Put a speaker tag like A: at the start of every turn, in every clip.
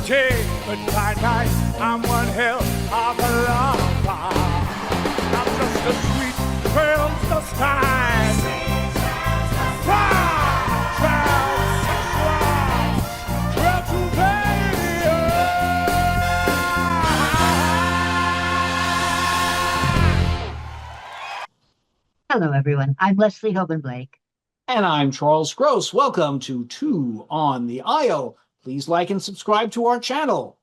A: Gee, but by night I'm one hell of a lover. I'm just a sweet transvestite.
B: Hello, everyone. I'm Leslie Hoban Blake.
C: And I'm Charles Gross. Welcome to Two on the Aisle. Please like and subscribe to our channel.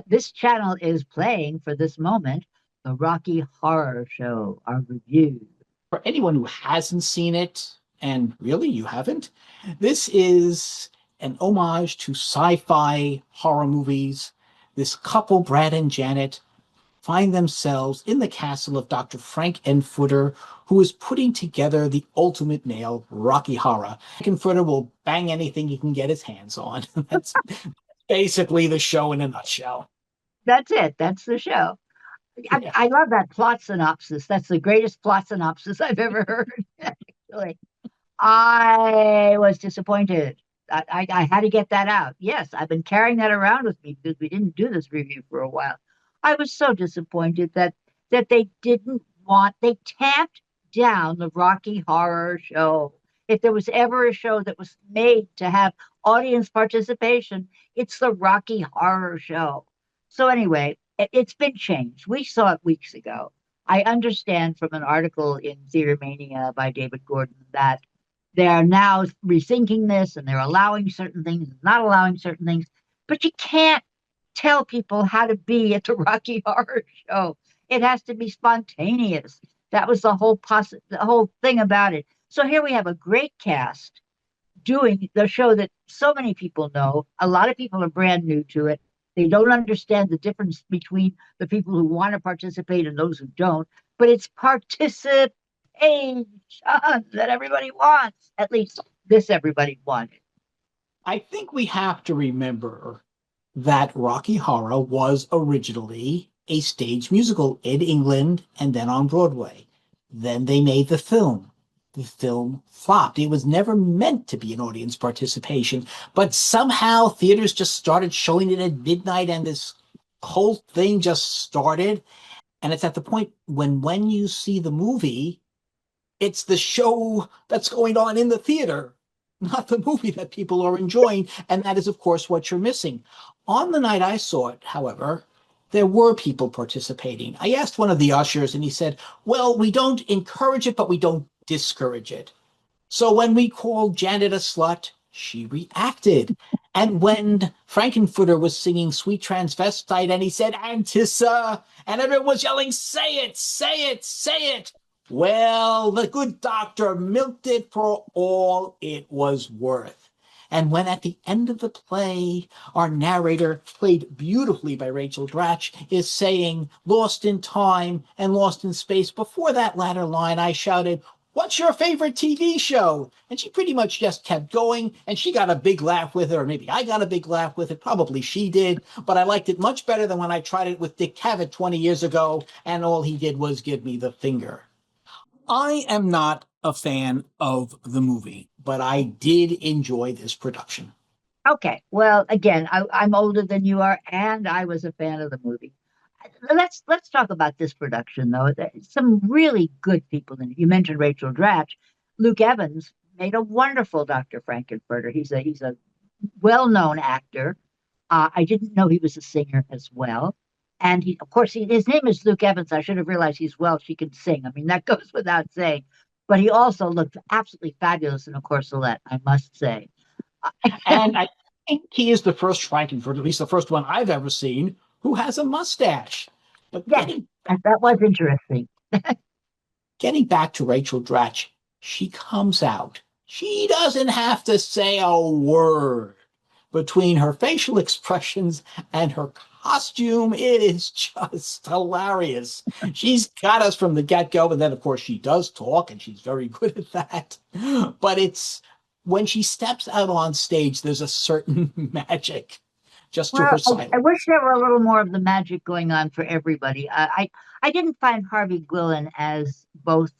B: This channel is playing for this moment the Rocky Horror Show, our review.
C: For anyone who hasn't seen it, and really you haven't, this is an homage to sci-fi horror movies. This couple, Brad and Janet, find themselves in the castle of Dr. Frank Enfooter, who is putting together the ultimate nail, Rocky Horror. Frank Enfooter will bang anything he can get his hands on. That's basically the show in a nutshell.
B: That's it. That's the show.
C: Yeah.
B: I love that plot synopsis. That's the greatest plot synopsis I've ever heard. Actually, I was disappointed. I had to get that out. Yes, I've been carrying that around with me because we didn't do this review for a while. I was so disappointed that they tamped down the Rocky Horror Show. If there was ever a show that was made to have audience participation, it's the Rocky Horror Show. So anyway, it's been changed. We saw it weeks ago. I understand from an article in Theater Mania by David Gordon that they're now rethinking this and they're allowing certain things, not allowing certain things, but you can't tell people how to be at the Rocky Horror Show. It has to be spontaneous. That was the whole thing about it. So here we have a great cast doing the show that so many people know. A lot of people are brand new to it. They don't understand the difference between the people who want to participate and those who don't. But it's participation that everybody wants. At least this everybody wanted.
C: I think we have to remember that Rocky Horror was originally a stage musical in England and then on Broadway. Then they made the film. The film flopped. It was never meant to be an audience participation, but somehow theaters just started showing it at midnight and this whole thing just started. And it's at the point when you see the movie, it's the show that's going on in the theater, not the movie that people are enjoying. And that is, of course, what you're missing. On the night I saw it, however, there were people participating. I asked one of the ushers and he said, well, we don't encourage it, but we don't discourage it. So when we called Janet a slut, she reacted. And when Frankenfooter was singing Sweet Transvestite and he said, Antissa, and everyone was yelling, say it, say it, say it. Well, the good doctor milked it for all it was worth. And when at the end of the play, our narrator, played beautifully by Rachel Dratch, is saying, lost in time and lost in space, before that latter line, I shouted, what's your favorite TV show? And she pretty much just kept going, and she got a big laugh with it, or maybe I got a big laugh with it. Probably she did, but I liked it much better than when I tried it with Dick Cavett 20 years ago, and all he did was give me the finger. I am not a fan of the movie, but I did enjoy this production.
B: Okay. Well, again, I'm older than you are, and I was a fan of the movie. Let's talk about this production, though. There's some really good people in it. You mentioned Rachel Dratch. Luke Evans made a wonderful Dr. Frankenfurter. He's a well-known actor. I didn't know he was a singer as well. And his name is Luke Evans. I should have realized he's Welsh. He can sing. I mean, that goes without saying. But he also looked absolutely fabulous in a corselet, I must say.
C: And I think he is the first Frankenfurter, at least the first one I've ever seen, who has a mustache. But
B: Yeah, that was interesting.
C: getting back to Rachel Dratch, she comes out. She doesn't have to say a word. Between her facial expressions and her costume, it is just hilarious. She's got us from the get-go, and then, of course, she does talk, and she's very good at that. But it's when she steps out on stage, there's a certain magic just to her silence.
B: I wish there were a little more of the magic going on for everybody. I didn't find Harvey Guillen as both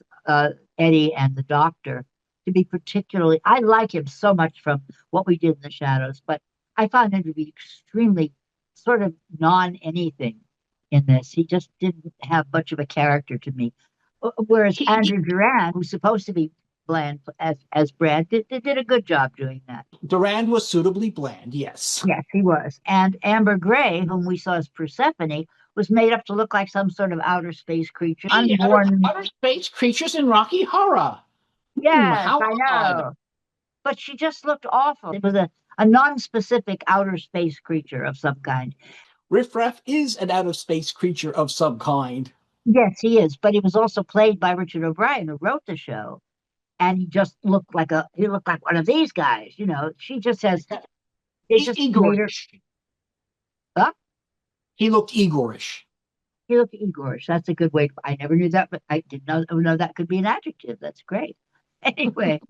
B: Eddie and the Doctor to be particularly. I like him so much from What We Did in the Shadows, but I found him to be extremely sort of non-anything in this. He just didn't have much of a character to me. Whereas Andrew Duran, who's supposed to be bland as Brad, did a good job doing that.
C: Durand was suitably bland, yes.
B: Yes, he was. And Amber Gray, whom we saw as Persephone, was made up to look like some sort of outer space creature,
C: Hey,
B: unborn.
C: outer space creatures in Rocky Horror.
B: Yes,
C: How
B: I
C: odd.
B: know. But she just looked awful. It was a non-specific outer space creature of some kind.
C: Riff Raff is an out of space creature of some kind.
B: Yes, he is. But he was also played by Richard O'Brien, who wrote the show. And he looked like one of these guys. She just has, they just made her,
C: Igorish.
B: huh?
C: He looked Igorish.
B: He looked Igorish. That's a good way. I never knew that, but I didn't know that could be an adjective. That's great. Anyway,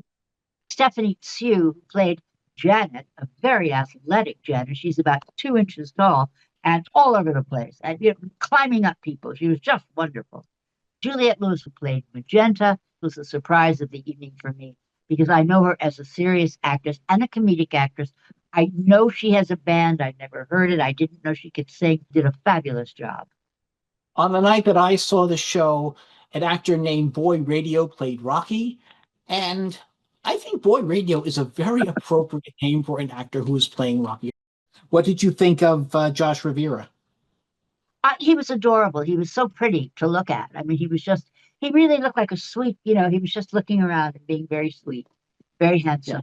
B: Stephanie Sue played Janet, a very athletic Janet. She's about 2 inches tall and all over the place, and climbing up people. She was just wonderful. Juliette Lewis, who played Magenta, was the surprise of the evening for me because I know her as a serious actress and a comedic actress. I know she has a band. I'd never heard it. I didn't know she could sing. Did a fabulous job.
C: On the night that I saw the show, an actor named Boy Radio played Rocky, and I think Boy Radio is a very appropriate name for an actor who is playing Rocky. What did you think of Josh Rivera?
B: He was adorable. He was so pretty to look at. I mean, he really looked like a sweet, he was just looking around and being very sweet, very handsome.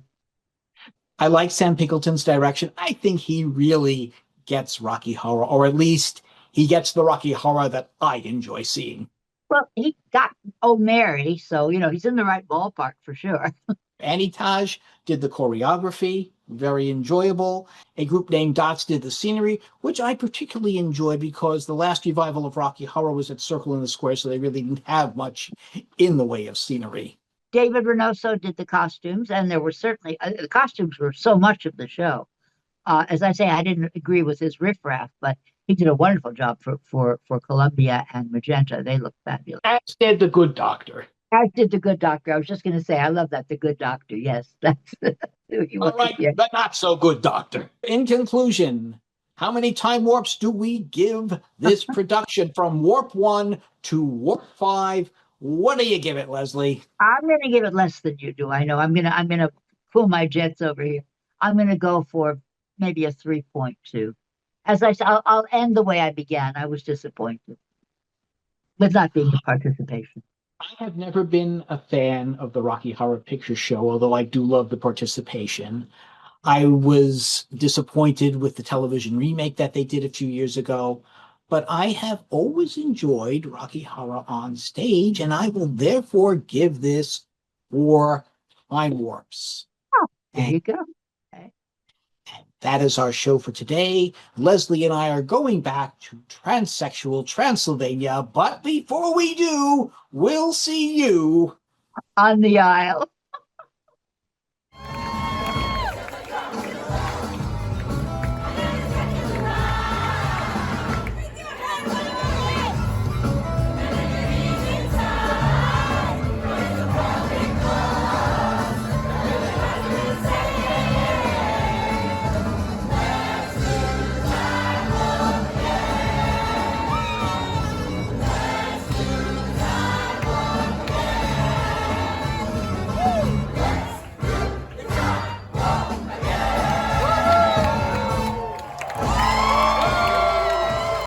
C: I like Sam Pinkleton's direction. I think he really gets Rocky Horror, or at least he gets the Rocky Horror that I enjoy seeing.
B: Well, he got O'Mary, so, he's in the right ballpark for sure.
C: Annie Taj did the choreography, very enjoyable. A group named Dots did the scenery, which I particularly enjoyed because the last revival of Rocky Horror was at Circle in the Square, so they really didn't have much in the way of scenery.
B: David Reynoso did the costumes, and there were certainly, the costumes were so much of the show. As I say, I didn't agree with his riffraff, but he did a wonderful job for Columbia and Magenta. They looked fabulous.
C: As did the Good Doctor.
B: As did the Good Doctor. I was just going to say, I love that, the Good Doctor. Yes, that's
C: All right, the not so good Doctor. In conclusion, how many time warps do we give this production from Warp 1 to Warp 5? What do you give it, Leslie?
B: I'm going to give it less than you do. I know. I'm gonna cool my jets over here. I'm going to go for maybe a 3.2. As I said, I'll end the way I began. I was disappointed with not being a participation.
C: I have never been a fan of the Rocky Horror Picture Show, although I do love the participation. I was disappointed with the television remake that they did a few years ago, but I have always enjoyed Rocky Horror on stage, and I will therefore give this 4 time warps.
B: Oh, there you go.
C: That is our show for today. Leslie and I are going back to transsexual Transylvania, but before we do, we'll see you
B: On the aisle.